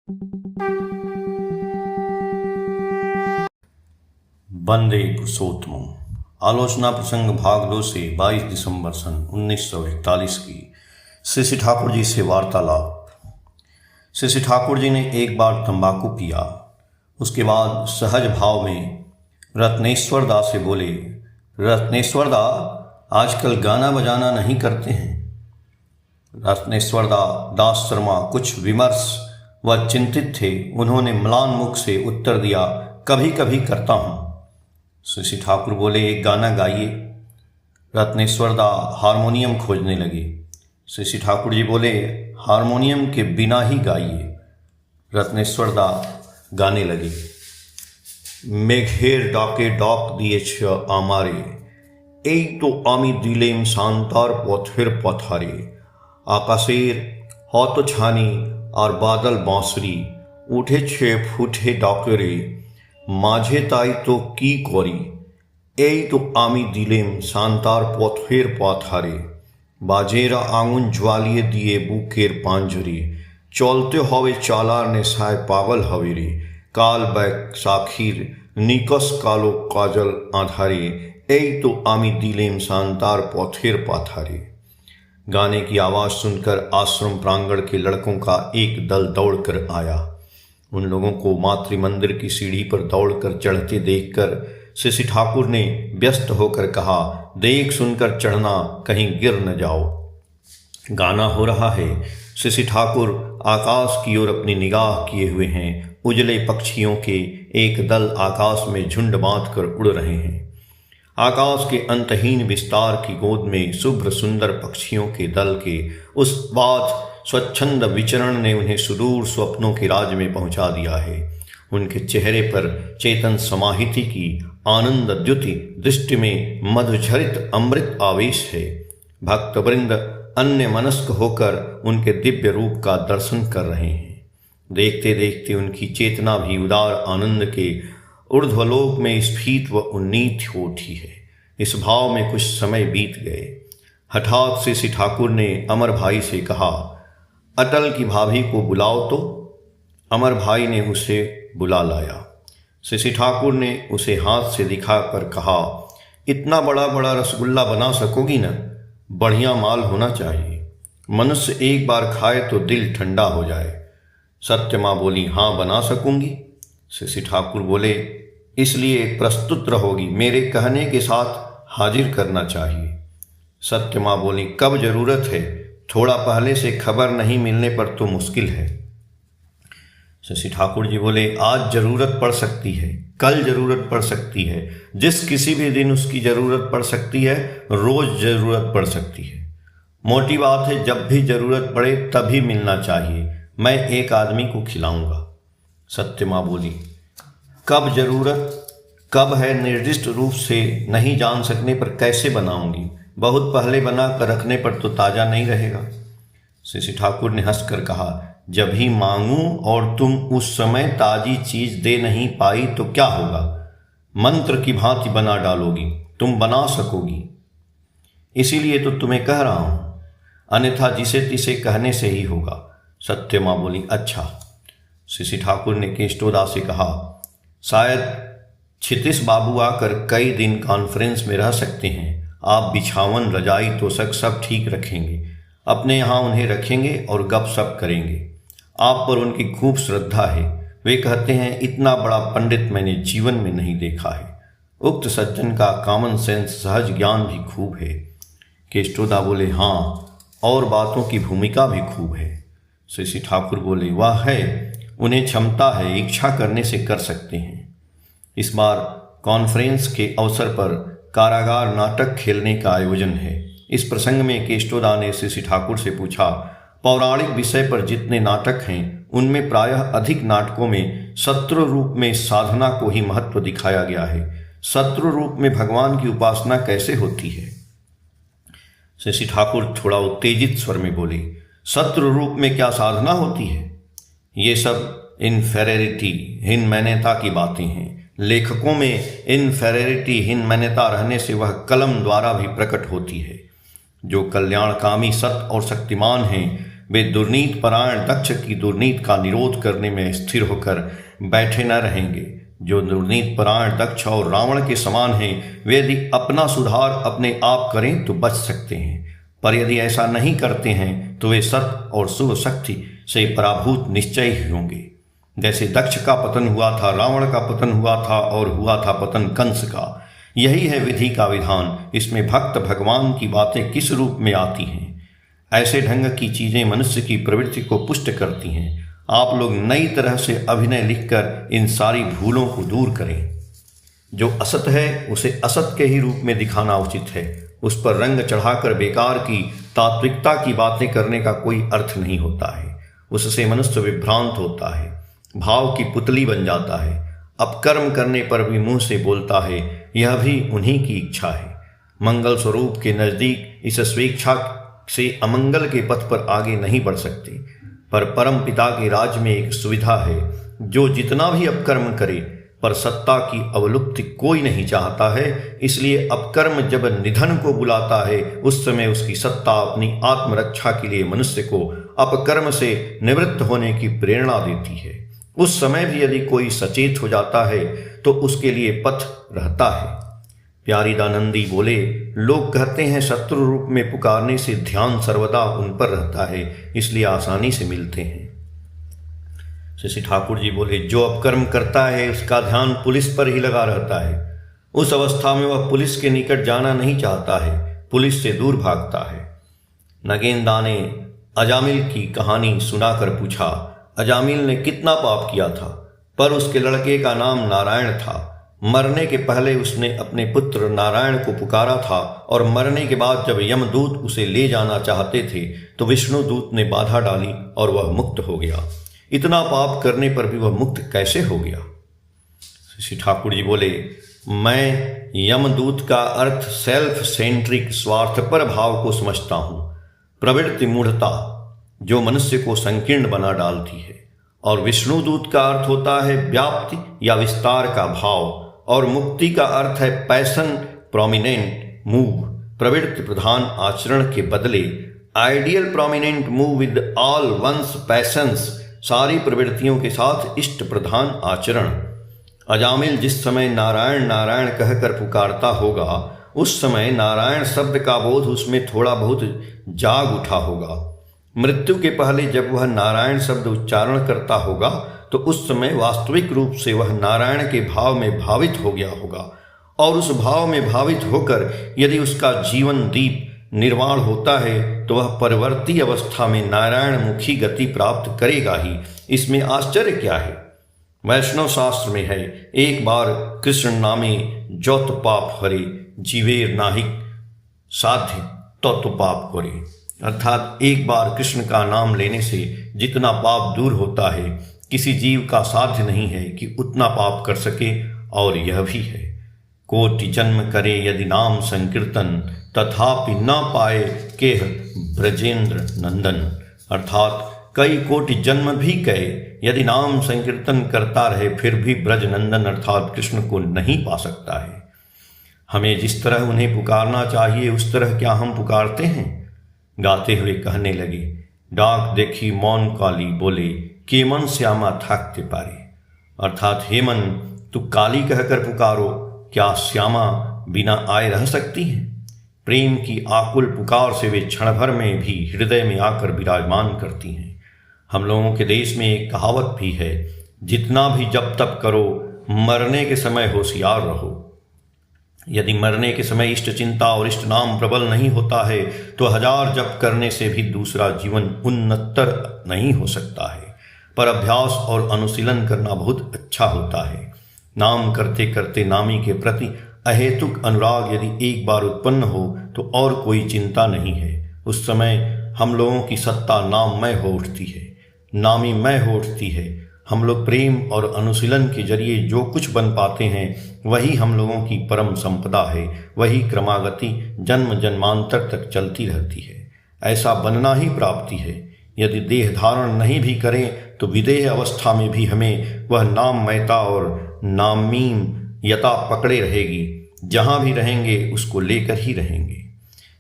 वंदे पुरुषोत्तमम्। आलोचना प्रसंग भाग 2 से 22 दिसंबर सन 1941 की श्री ठाकुर जी से वार्तालाप। श्री ठाकुर जी ने एक बार तंबाकू पिया। उसके बाद सहज भाव में रत्नेश्वर दास से बोले, रत्नेश्वर दा, आजकल गाना बजाना नहीं करते हैं। रत्नेश्वर दास शर्मा कुछ विमर्श व चिंतित थे। उन्होंने म्लान मुख से उत्तर दिया, कभी कभी करता हूँ। श्री ठाकुर बोले, एक गाना गाइए। रत्नेश्वर दा हारमोनियम खोजने लगे। श्री ठाकुर जी बोले, हारमोनियम के बिना ही गाइए। रत्नेश्वर दा गाने लगे। मेघेर डाके डाक दिएछ आमारे, এই তো আমি দিলেম শান্তার পথের পথারে, আকাশের হত ছানি আর বাদল বাঁশরি, উঠেছে ফুটে ডাকেরে, মাঝে তাই তো কি করি, এই তো আমি দিলেম শান্তার পথের পথারে, বাজেরা আঙুন জ্বালিয়ে দিয়ে বুকের পাঞ্জরে, চলতে হবে চালার নেশায় পাগল হবে রে, কাল বৈশাখীর নিকশ কালো কাজল আধারে, এই তো আমি দিলেম शानदार पथेर पाथारे। गाने की आवाज़ सुनकर आश्रम प्रांगण के लड़कों का एक दल दौड़कर आया। उन लोगों को मातृ मंदिर की सीढ़ी पर दौड़कर चढ़ते देखकर श्री ठाकुर ने व्यस्त होकर कहा, देख सुनकर चढ़ना, कहीं गिर न जाओ। गाना हो रहा है। श्री ठाकुर आकाश की ओर अपनी निगाह किए हुए हैं। उजले पक्षियों के एक दल आकाश में झुंड बांधकर उड़ रहे हैं। आकाश के अंतहीन विस्तार की गोद में शुभ्र सुंदर पक्षियों के दल के उस बात स्वच्छंद विचरण ने उन्हें सुदूर स्वप्नों के राज्य में पहुंचा दिया है। उनके चेहरे पर चेतन समाहिति की आनंद द्युति दृष्टि में मधुझरित अमृत आवेश है। भक्तवृंद अन्य मनस्क होकर उनके दिव्य रूप का दर्शन कर रहे हैं। देखते देखते उनकी चेतना भी उदार आनंद के ऊर्ध्वलोक में स्फीत व उन्नीत हो उठी है। इस भाव में कुछ समय बीत गए। हठात श्री ठाकुर ने अमर भाई से कहा, अटल की भाभी को बुलाओ तो। अमर भाई ने उसे बुला लाया। श्री ठाकुर ने उसे हाथ से दिखाकर कहा, इतना बड़ा बड़ा रसगुल्ला बना सकोगी ना? बढ़िया माल होना चाहिए। मनुष्य एक बार खाए तो दिल ठंडा हो जाए। सत्य माँ बोली, हाँ बना सकूंगी। श्री ठाकुर बोले, इसलिए प्रस्तुत रहोगी, मेरे कहने के साथ हाजिर करना चाहिए। सत्य माँ बोली, कब जरूरत है? थोड़ा पहले से खबर नहीं मिलने पर तो मुश्किल है। श्री ठाकुर जी बोले, आज जरूरत पड़ सकती है, कल जरूरत पड़ सकती है, जिस किसी भी दिन उसकी जरूरत पड़ सकती है, रोज जरूरत पड़ सकती है। मोटी बात है, जब भी जरूरत पड़े तभी मिलना चाहिए। मैं एक आदमी को खिलाऊंगा। सत्य माँ बोली, कब जरूरत कब है निर्दिष्ट रूप से नहीं जान सकने पर कैसे बनाऊंगी? बहुत पहले बना कर रखने पर तो ताज़ा नहीं रहेगा। श्री ठाकुर ने हंसकर कहा, जब ही मांगूं और तुम उस समय ताज़ी चीज़ दे नहीं पाई तो क्या होगा? मंत्र की भांति बना डालोगी। तुम बना सकोगी, इसीलिए तो तुम्हें कह रहा हूँ, अन्यथा जिसे तिसे कहने से ही होगा। सत्य माँ बोली, अच्छा। श्री ठाकुर ने केष्टोदा से कहा, शायद क्षितिश बाबू आकर कई दिन कॉन्फ्रेंस में रह सकते हैं। आप बिछावन रजाई तोशक सब ठीक रखेंगे, अपने यहाँ उन्हें रखेंगे और गपशप करेंगे। आप पर उनकी खूब श्रद्धा है। वे कहते हैं, इतना बड़ा पंडित मैंने जीवन में नहीं देखा है। उक्त सज्जन का कॉमन सेंस सहज ज्ञान भी खूब है। केष्टोदा बोले, हाँ, और बातों की भूमिका भी खूब है। श्री ठाकुर बोले, वाह है, उन्हें क्षमता है, इच्छा करने से कर सकते हैं। इस बार कॉन्फ्रेंस के अवसर पर कारागार नाटक खेलने का आयोजन है। इस प्रसंग में केष्टोदा ने श्री ठाकुर से पूछा, पौराणिक विषय पर जितने नाटक हैं उनमें प्रायः अधिक नाटकों में शत्रु रूप में साधना को ही महत्व दिखाया गया है। शत्रु रूप में भगवान की उपासना कैसे होती है? श्री ठाकुर थोड़ा उत्तेजित स्वर में बोले, शत्रु रूप में क्या साधना होती है? ये सब इनफेरिटी हीन मान्यता की बातें हैं। लेखकों में इनफेरिटी हीन मान्यता रहने से वह कलम द्वारा भी प्रकट होती है। जो कल्याणकामी सत और शक्तिमान हैं वे दुर्नीत परायण दक्ष की दुर्नीत का निरोध करने में स्थिर होकर बैठे न रहेंगे। जो दुर्नीत परायण दक्ष और रावण के समान हैं, वे यदि अपना सुधार अपने आप करें तो बच सकते हैं, पर यदि ऐसा नहीं करते हैं तो वे सत्य और शुभ शक्ति से पराभूत निश्चय ही होंगे। जैसे दक्ष का पतन हुआ था, रावण का पतन हुआ था और हुआ था पतन कंस का। यही है विधि का विधान। इसमें भक्त भगवान की बातें किस रूप में आती हैं। ऐसे ढंग की चीजें मनुष्य की प्रवृत्ति को पुष्ट करती हैं। आप लोग नई तरह से अभिनय लिखकर इन सारी भूलों को दूर करें। जो असत है उसे असत के ही रूप में दिखाना उचित है। उस पर रंग चढ़ाकर बेकार की तात्विकता की बातें करने का कोई अर्थ नहीं होता है। उससे मनुष्य विभ्रांत होता है, भाव की पुतली बन जाता है। अपकर्म करने पर भी मुंह से बोलता है, यह भी उन्हीं की इच्छा है। मंगल स्वरूप के नजदीक इस स्वेच्छा से अमंगल के पथ पर आगे नहीं बढ़ सकते। पर परम पिता के राज्य में एक सुविधा है, जो जितना भी अपकर्म करे पर सत्ता की अवलुप्ति कोई नहीं चाहता है। इसलिए अपकर्म जब निधन को बुलाता है, उस समय उसकी सत्ता अपनी आत्मरक्षा के लिए मनुष्य को अपकर्म से निवृत्त होने की प्रेरणा देती है। उस समय भी यदि कोई सचेत हो जाता है तो उसके लिए पथ रहता है। प्यारीदानंदी बोले, लोग कहते हैं शत्रु रूप में पुकारने से ध्यान सर्वदा उन पर रहता है, इसलिए आसानी से मिलते हैं। श्री ठाकुर जी बोले, जो अपकर्म करता है उसका ध्यान पुलिस पर ही लगा रहता है। उस अवस्था में वह पुलिस के निकट जाना नहीं चाहता है, पुलिस से दूर भागता है। नगेंदा ने अजामिल की कहानी सुनाकर पूछा, अजामिल ने कितना पाप किया था? पर उसके लड़के का नाम नारायण था। मरने के पहले उसने अपने पुत्र नारायण को पुकारा था, और मरने के बाद जब यमदूत उसे ले जाना चाहते थे तो विष्णुदूत ने बाधा डाली और वह मुक्त हो गया। इतना पाप करने पर भी वह मुक्त कैसे हो गया? श्री ठाकुर जी बोले, मैं यमदूत का अर्थ सेल्फ सेंट्रिक स्वार्थपर भाव को समझता हूँ। प्रवृत्ति मूढ़ता जो मनुष्य को संकीर्ण बना डालती है, और विष्णुदूत का अर्थ होता है व्याप्ति या विस्तार का भाव, और मुक्ति का अर्थ है पैशन प्रोमिनेंट मूव, प्रवृत्ति प्रधान आचरण के बदले ideal prominent move with all one's passions, सारी प्रवृत्तियों के साथ इष्ट प्रधान आचरण। अजामिल जिस समय नारायण नारायण कहकर पुकारता होगा, उस समय नारायण शब्द का बोध उसमें थोड़ा बहुत जाग उठा होगा। मृत्यु के पहले जब वह नारायण शब्द उच्चारण करता होगा तो उस समय वास्तविक रूप से वह नारायण के भाव में भावित हो गया होगा, और उस भाव में भावित होकर यदि उसका जीवन दीप निर्वाण होता है तो वह परवर्ती अवस्था में नारायण मुखी गति प्राप्त करेगा ही। इसमें आश्चर्य क्या है? वैष्णव शास्त्र में है, एक बार कृष्ण नामे जौत पाप हरे, जीवेर नाहिक साध्य तो पाप करे। अर्थात एक बार कृष्ण का नाम लेने से जितना पाप दूर होता है, किसी जीव का साध्य नहीं है कि उतना पाप कर सके। और यह भी है, कोटि जन्म करे यदि नाम संकीर्तन, तथापि न पाए केह ब्रजेंद्र नंदन। अर्थात कई कोटि जन्म भी गए, यदि नाम संकीर्तन करता रहे फिर भी ब्रज नंदन अर्थात कृष्ण को नहीं पा सकता है। हमें जिस तरह उन्हें पुकारना चाहिए उस तरह क्या हम पुकारते हैं? गाते हुए कहने लगे, डाक देखी मौन काली बोले, के मन श्यामा थाकते पारे। अर्थात हे मन, तू काली कहकर पुकारो, क्या श्यामा बिना आए रह सकती हैं? प्रेम की आकुल पुकार से वे क्षण भर में भी हृदय में आकर विराजमान करती हैं। हम लोगों के देश में एक कहावत भी है, जितना भी जप तप करो मरने के समय होशियार रहो। यदि मरने के समय इष्ट चिंता और इष्ट नाम प्रबल नहीं होता है तो हजार जप करने से भी दूसरा जीवन उन्नतर नहीं हो सकता है। पर अभ्यास और अनुशीलन करना बहुत अच्छा होता है। नाम करते करते नामी के प्रति अहेतुक अनुराग यदि एक बार उत्पन्न हो तो और कोई चिंता नहीं है। उस समय हम लोगों की सत्ता नाममय हो उठती है, नामी मय हो उठती है। हम लोग प्रेम और अनुशीलन के जरिए जो कुछ बन पाते हैं वही हम लोगों की परम संपदा है। वही क्रमागति जन्म जन्मांतर तक चलती रहती है। ऐसा बनना ही प्राप्ति है। यदि देह धारण नहीं भी करें तो विदेह अवस्था में भी हमें वह नाममयता और नामीम यता पकड़े रहेगी। जहाँ भी रहेंगे उसको लेकर ही रहेंगे।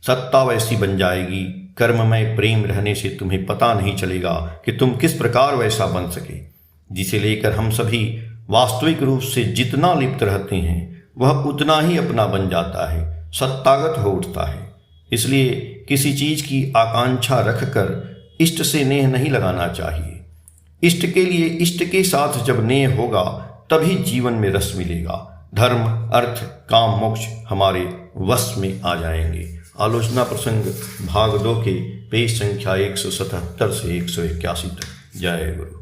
सत्ता वैसी बन जाएगी, कर्ममय प्रेम रहने से तुम्हें पता नहीं चलेगा कि तुम किस प्रकार वैसा बन सके, जिसे लेकर हम सभी वास्तविक रूप से जितना लिप्त रहते हैं वह उतना ही अपना बन जाता है, सत्तागत हो उठता है। इसलिए किसी चीज की आकांक्षा रखकर इष्ट से नेह नहीं लगाना चाहिए। इष्ट के लिए इष्ट के साथ जब नेह होगा तभी जीवन में रस मिलेगा। धर्म, अर्थ, काम, मोक्ष हमारे वश में आ जाएंगे। आलोचना प्रसंग भाग 2 के पेज संख्या 177 से 181 तक। जय गुरु।